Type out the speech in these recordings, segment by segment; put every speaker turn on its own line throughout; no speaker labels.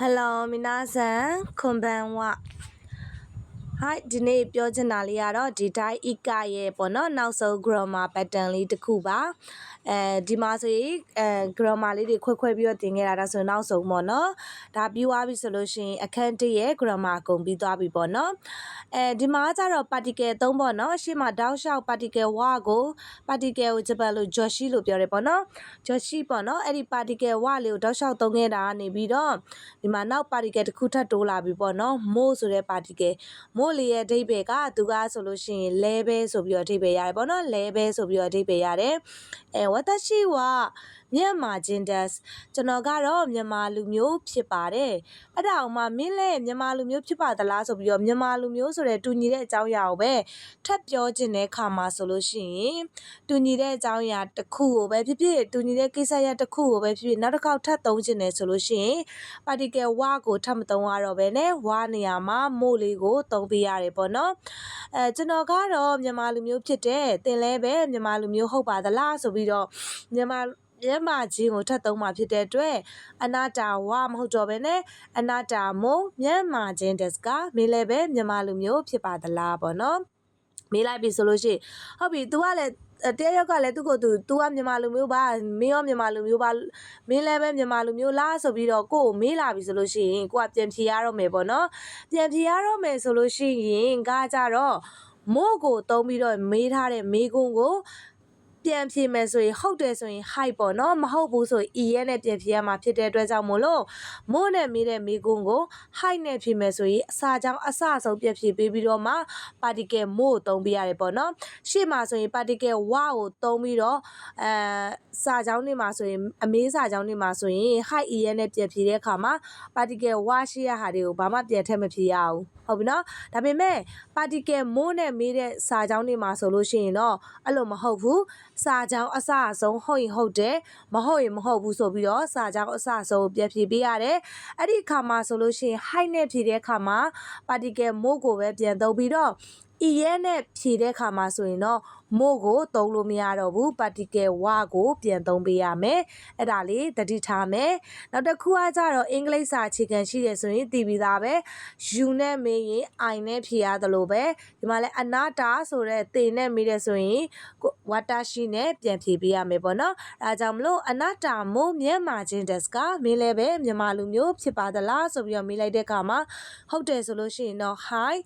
Hello 皆さんこんばんははいဒီနေ့ပြောချင်တာလေးကတော့ဒီတိုင်း ika ရဲ့ပေါ့နော်နောက်ဆုံး grammar pattern လေးတစ်ခုပါဒီမှာဆိုရင်grammar လေးတွေခွဲပြီးတော့တင်ခဲ့တာဒါဆိုနောက်ဆုံးပေါ့နော်ဒါပြီးသွားပြီဆိုလို့ရှိရင်အခန်း1ရဲ့ grammar ကုန်ပြီးသွားပြီပေါ့နော်ဒီမှာကျတော့ particle 3ပေါ့နော်ရှေ့မှာတောက်လျှောက် particle ဝကို particle ကိုဂျပန်လို joshi လို့ပြောတယ်ပေါ့နော် joshi ပေါ့နော်အဲ့ဒီ particle ဝလေးကိုတောက်လျှောက်သုံးခဲ့တာနေပြီးတော့ဒီမှာနောက် particle တစ်ခုထပ်တိုးလာပြီပေါ့နော် mo ဆိုတဲ့ particle mo လေးရဲ့အဓိပ္ပာယ်ကသူကဆိုလို့ရှိရင် level ဆိုပြီးတော့အဓိပ္ပာယ်ရတယ်ပေါ့နော် level ဆိုပြီးတော့အဓိပ္ပာယ်ရတယ်watashi wa မြန်မာချင်း des ကျွန်တော်ကတော့မြန်မာလူမျိုးဖြစ်ပါတယ်အဲ့ဒါအောင်မှမင်းလည်းမြန်မာလူမျိုးဖြစ်ပါသလားဆိုပြီးတော့မြန်မာလူမျိုးဆိုတဲ့တူညီတဲ့အကြောင်းအရာကိုပဲထပ်ပြောခြင်းတဲ့ခါမှာဆိုလို့ရှိရင်တူညီတဲ့အကြောင်းအရာတစ်ခုကိုပဲဖြစ်ဖြစ်တူညီတဲ့ကိစ္စရပ်တစ်ခုကိုပဲဖြစ်ဖြစ်နောက်တစ်ခေါက်ထပ်သုံးခြင်းတယ်ဆိုလို့ရှိရင် particle ဝကိုထပ်မသုံးရတော့ဘဲနဲ့ဝနေရာမှာမို့လေးကိုသုံးပေးရတယ်ပေါ့နော်ကျွန်တော်ကတော့မြန်မာလူမျိုးဖြစ်တယ်သင်လည်းပဲမြန်မာလူမျိုးဟုတ်ပါသလားဆိုပြီးတော့မြန်မာချင်းကိုထပ်သုံးမှာဖြစ်တဲ့အတွက်အနာတာဝမဟုတ်တော့ဘဲနဲ့အနာတာမို့မြန်မာချင်း des ကမင်းလည်းပဲမြန်မာလူမျိုးဖြစ်ပါသလားပေါ့နော်မေးလိုက်ပြီဆိုလို့ရှိရင်ဟုတ်ပြီ तू ကလည်းတယောက်ကလည်းသူ့ကိုသူ तू ကမြန်မာလူမျိုးပါမင်းရောမြန်မာလူမျိုးပါမင်းလည်းပဲမြန်မာလူမျိုးလားဆိုပြီးတော့ကိုယ်ကိုမေးလာပြီဆိုလို့ရှိရင်ကိုကပြန်ဖြေရတော့မယ်ပေါ့နော်ပြန်ဖြေရတော့မယ်ဆိုလို့ရှိရင်ကကြတော့မို့ကိုသုံးပြီးတော့မေးထားတဲ့မေးခွန်းကိုပြန်ဖြေမယ်ဆိုရင်ဟုတ်တယ်ဆိုရင် hi ပေါ့နော်မဟုတ်ဘူးဆိုရင် e နဲ့ပြန်ဖြေရမှာဖြစ်တဲ့အတွက်ကြောင့်မို့လို့မို့နဲ့မေးတဲ့မေးခွန်းကို hi နဲ့ဖြေမယ်ဆိုရင်အစာကြောင်းအစဆုံးပြန်ဖြေပေးပြီးတော့မှ particle မို့သုံးပေးရတယ်ပေါ့နော်ရှေ့မှာဆိုရင် particle ဝကိုသုံးပြီးတော့စာကြောင်းတွေမှာဆိုရင်အမေးစာကြောင်းတွေမှာဆိုရင် hi e နဲ့ပြန်ဖြေတဲ့အခါမှာ particle ဝရှိရဟာတွေကိုဘာမှပြန်ထည့်မဖြေရဘူးဟုတ်ပြီနော်ဒါပေမဲ့ particle မို့နဲ့မေးတဲ့စာကြောင်းတွေမှာဆိုလို့ရှိရင်တော့အဲ့လိုမဟုတ်ဘူးစာကြောင်းအစအဆုံးဟုတ်ရင်ဟုတ်တယ်မဟုတ်ရင်မဟုတ်ဘူးဆိုပြီးတော့စာကြောင်းအစအဆုံးပြန်ဖြေပေးရတယ်အဲ့ဒီအခါမှာဆိုလို့ရှိရင် hi နဲ့ဖြေတဲ့အခါမှာ particle မို့ကိုပဲပြန်သုံးပြီးတော့e နဲ့ဖြေတဲ့အခါမှာဆိုရင်တော့မို့ကိုသုံးလို့မရတော့ဘူး particle ဝကိုပြန်သုံးပေးရမယ်အဲ့ဒါလေးသတိထားမယ်နောက်တစ်ခုကကြတော့အင်္ဂလိပ်စာအခြေခံရှိတယ်ဆိုရင်သိပြီးသားပဲ you နဲ့မေးရင် I နဲ့ဖြေရတယ်လို့ပဲဒီမှာလဲအနာတာဆိုတဲ့သင်နဲ့မေးတယ်ဆိုရင် watashi နဲ့ပြန်ဖြေပေးရမယ်ပေါ့နော်အဲဒါကြောင့်မလို့အနာတာမို့မြန်မာချင်း des ကမင်းလည်းပဲမြန်မာလူမျိုးဖြစ်ပါသလားဆိုပြီးတော့မေးလိုက်တဲ့အခါမှာဟုတ်တယ်ဆိုလို့ရှိရင်တော့ hi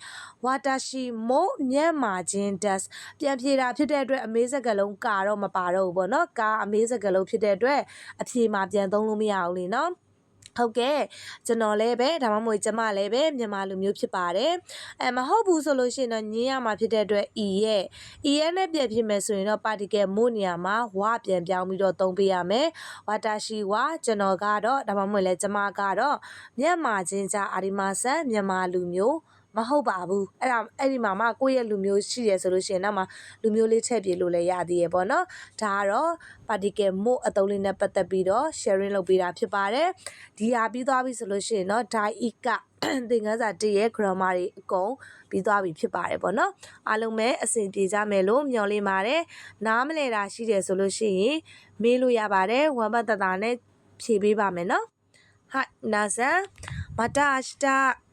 watashi မို့မြန်မာချင်း des ပြန်ဖြေတာဖြစ်တဲ့အတွက်အမေးစကားလုံးကတော့မပါတော့ဘူးပေါ့နော်ကအမေးစကားလုံးဖြစ်တဲ့အတွက်အဖြေမှာပြန်သုံးလို့မရဘူးလေနော်ဟုတ်ကဲ့ကျွန်တော်လည်းပဲဒါမှမဟုတ်ကျမလည်းပဲမြန်မာလူမျိုးဖြစ်ပါတယ်မဟုတ်ဘူးဆိုလို့ရှိရင်တော့ညင်းရမှာဖြစ်တဲ့အတွက် e ရဲ့နဲ့ပြန်ဖြစ်မယ်ဆိုရင်တော့ particle မို့နေရာမှာဝပြန်ပြောင်းပြီးတော့သုံးပေးရမယ်watashi wa ကျွန်တော်ကတော့ဒါမှမဟုတ်လည်းကျမကတော့မြန်မာချင်းကြအာဒီမာဆန်မြန်မာလူမျိုးမဟုတ်ပါဘူးအဲ့ဒီမှာမှကိုယ့်ရဲ့လူမျိုးရှိရဆိုလို့ရှိရင်နောက်မှလူမျိုးလေးထည့်ပြလို့လည်းရသေးရပေါ့နော်ဒါကတော့ particle မို့အသုံးလေးနဲ့ပတ်သက်ပြီးတော့ sharing လုပ်ပေးတာဖြစ်ပါတယ်ဒီဟာပြီးသွားပြီဆိုလို့ရှိရင်တော့ dai ika သင်ခန်းစာ1ရဲ့ grammar တွေအကုန်ပြီးသွားပြီဖြစ်ပါတယ်ပေါ့နော်အားလုံးပဲအဆင်ပြေကြမယ်လို့မျှော်လင့်ပါတယ်နားမလည်တာရှိတယ်ဆိုလို့ရှိရင်မေးလို့ရပါတယ်ဝမ်းပတ်တတာနဲ့ဖြေပေးပါမယ်နော်はい皆さんまた明日